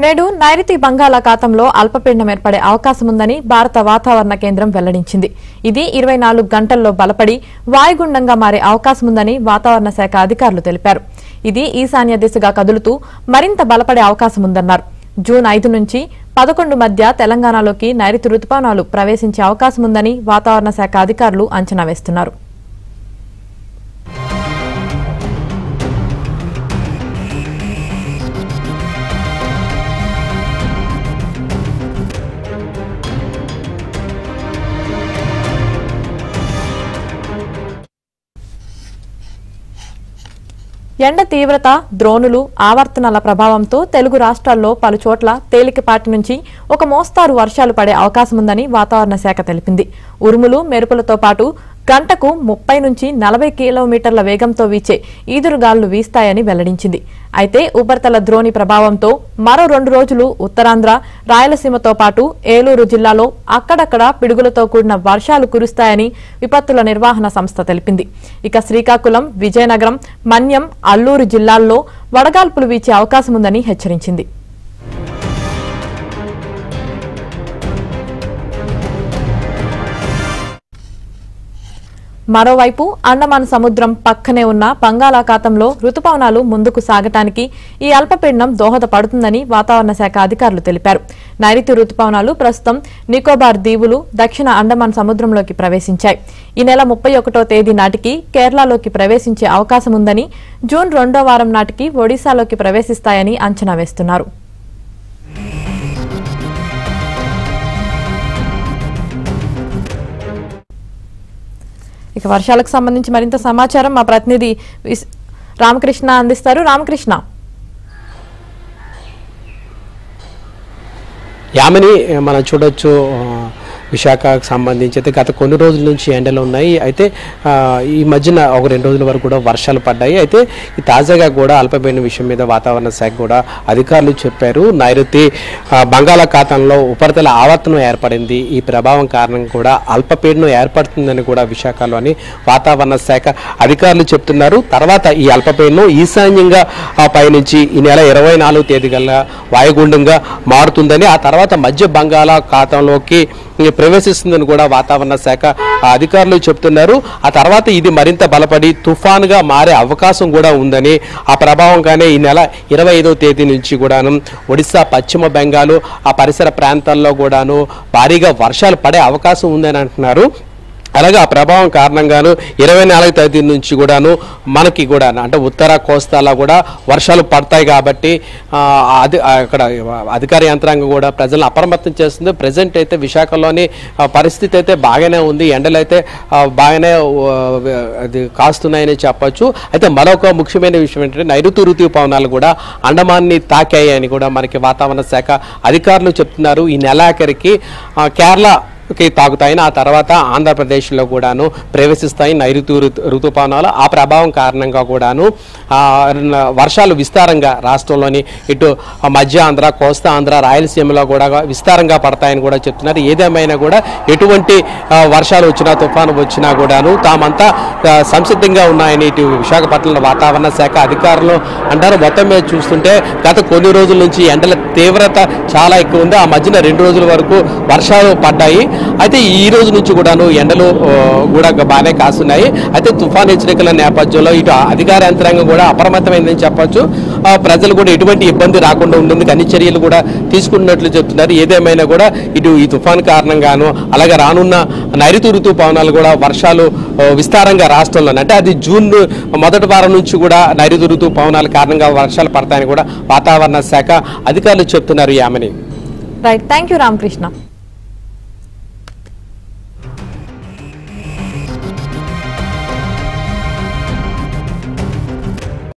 నేడు నైరుతి బంగాళాఖాతంలో అల్పపీడనం ఏర్పడే అవకాశం ఉందని భారత వాతావరణ కేంద్రం వెల్లడించింది. ఇది 24 గంటల్లో బలపడి వాయుగుండంగా మారే అవకాశం ఉందని వాతావరణ శాఖ అధికారులు తెలిపారు. ఇది ఈశాన్య దిశగా కదులుతూ మరింత బలపడే అవకాశం ఉందన్నారు. జూన్ 5 నుంచి 11 మధ్య తెలంగాణలోకి నైరుతి రుతుపవనాలు ప్రవేశించే అవకాశం ఉందని వాతావరణ శాఖ అధికారులు అంచనా వేస్తున్నారు. ఎండ తీవ్రత, ద్రోణులు, ఆవర్తనాల ప్రభావంతో తెలుగు రాష్ట్రాల్లో పలుచోట్ల తేలికపాటి నుంచి ఒక మోస్తారు వర్షాలు పడే అవకాశం ఉందని వాతావరణ శాఖ తెలిపింది. ఉరుములు, మెరుపులతో పాటు గంటకు 30 నుంచి 40 కిలోమీటర్ల వేగంతో వీచే ఈదురుగాలులు వీస్తాయని వెల్లడించింది. అయితే ఉపరితల ద్రోణి ప్రభావంతో మరో 2 రోజులు ఉత్తరాంధ్ర, రాయలసీమతో పాటు ఏలూరు జిల్లాలో అక్కడక్కడ పిడుగులతో కూడిన వర్షాలు కురుస్తాయని విపత్తుల నిర్వహణ సంస్థ తెలిపింది. ఇక శ్రీకాకుళం, విజయనగరం, మన్యం, అల్లూరు జిల్లాల్లో వడగాల్పులు వీచే అవకాశం ఉందని హెచ్చరించింది. మరోవైపు అండమాన్ సముద్రం పక్కనే ఉన్న బంగాళాఖాతంలో రుతుపవనాలు ముందుకు సాగటానికి ఈ అల్పపీడనం దోహదపడుతుందని వాతావరణ శాఖ అధికారులు తెలిపారు. నైరుతి రుతుపవనాలు ప్రస్తుతం నికోబార్ దీవులు, దక్షిణ అండమాన్ సముద్రంలోకి ప్రవేశించాయి. ఈ నెల 31వ తేదీ నాటికి కేరళలోకి ప్రవేశించే అవకాశం ఉందని, జూన్ 2వ వారం నాటికి ఒడిశాలోకి ప్రవేశిస్తాయని అంచనా వేస్తున్నారు. ఇక వర్షాలకు సంబంధించి మరింత సమాచారం మా ప్రతినిధి రామకృష్ణ అందిస్తారు. రామకృష్ణ, యామిని మనం చూడొచ్చు విశాఖకు సంబంధించి అయితే గత కొన్ని రోజుల నుంచి ఎండలు ఉన్నాయి. అయితే ఈ మధ్యన ఒక 2 రోజుల వరకు కూడా వర్షాలు పడ్డాయి. అయితే ఈ తాజాగా కూడా అల్పపీడనం విషయం మీద వాతావరణ శాఖ కూడా అధికారులు చెప్పారు. నైరుతి బంగాళాఖాతంలో ఉపరితల ఆవర్తనం ఏర్పడింది. ఈ ప్రభావం కారణంగా కూడా అల్పపీడనం ఏర్పడుతుందని కూడా విశాఖలోని వాతావరణ శాఖ అధికారులు చెప్తున్నారు. తర్వాత ఈ అల్పపీడనం ఈశాన్యంగా పయనించి ఈ నెల 24వ తేదీ కల్లా వాయుగుండంగా మారుతుందని, ఆ తర్వాత మధ్య బంగాళాఖాతంలోకి ప్రవేశిస్తుందని కూడా వాతావరణ శాఖ అధికారులు చెప్తున్నారు. ఆ తర్వాత ఇది మరింత బలపడి తుఫానుగా మారే అవకాశం కూడా ఉందని, ఆ ప్రభావంగానే ఈ నెల 25వ తేదీ నుంచి కూడాను ఒడిశా, పశ్చిమ బెంగాల్ ఆ పరిసర ప్రాంతాల్లో కూడాను భారీగా వర్షాలు పడే అవకాశం ఉందని అంటున్నారు. అలాగే ఆ ప్రభావం కారణంగాను 24వ తేదీ నుంచి కూడాను మనకి కూడా అంటే ఉత్తర కోస్తాలో కూడా వర్షాలు పడతాయి. కాబట్టి అక్కడ అధికార యంత్రాంగం కూడా ప్రజలను అప్రమత్తం చేస్తుంది. ప్రజెంట్ అయితే విశాఖలోని పరిస్థితి అయితే బాగానే ఉంది. ఎండలు అయితే బాగానే అది కాస్తున్నాయని చెప్పచ్చు. అయితే మరొక ముఖ్యమైన విషయం ఏంటంటే నైరుతి రుతుపవనాలు కూడా అండమాన్ని తాకాయి అని కూడా మనకి వాతావరణ శాఖ అధికారులు చెప్తున్నారు. ఈ నెలాఖరికి కేరళ తాగుతాయని, ఆ తర్వాత ఆంధ్రప్రదేశ్లో కూడాను ప్రవేశిస్తాయి నైరుతి రుతుపవనాలు. ఆ ప్రభావం కారణంగా కూడాను వర్షాలు విస్తారంగా రాష్ట్రంలోని ఇటు మధ్య ఆంధ్ర, కోస్తా ఆంధ్ర, రాయలసీమలో కూడా విస్తారంగా పడతాయని కూడా చెప్తున్నారు. ఏదేమైనా కూడా ఎటువంటి వర్షాలు వచ్చినా, తుఫాను వచ్చినా కూడాను తామంతా సంసిద్ధంగా ఉన్నాయని ఇటు విశాఖపట్నంలో వాతావరణ శాఖ అధికారులు అంటారు. మొత్తం మీద చూస్తుంటే గత కొన్ని రోజుల నుంచి ఎండల తీవ్రత చాలా ఎక్కువ ఉంది. ఆ మధ్యన 2 రోజుల వరకు వర్షాలు పడ్డాయి. అయితే ఈ రోజు నుంచి కూడాను ఎండలు కూడా బాగానే కాస్తున్నాయి. అయితే తుఫాన్ హెచ్చరికల నేపథ్యంలో ఇటు అధికార యంత్రాంగం కూడా అప్రమత్తమైందని చెప్పొచ్చు. ప్రజలు కూడా ఎటువంటి ఇబ్బంది రాకుండా ఉండేందుకు అన్ని చర్యలు కూడా తీసుకున్నట్లు చెప్తున్నారు. ఏదేమైనా కూడా ఇటు ఈ తుఫాన్ కారణంగాను అలాగే రానున్న నైరుతి రుతుపవనాలు కూడా వర్షాలు విస్తారంగా రాష్ట్రంలో అంటే అది జూన్ మొదటి వారం నుంచి కూడా నైరుతి రుతుపవనాల కారణంగా వర్షాలు పడతాయని కూడా వాతావరణ శాఖ అధికారులు చెప్తున్నారు. Yamini, right, thank you Ramakrishna.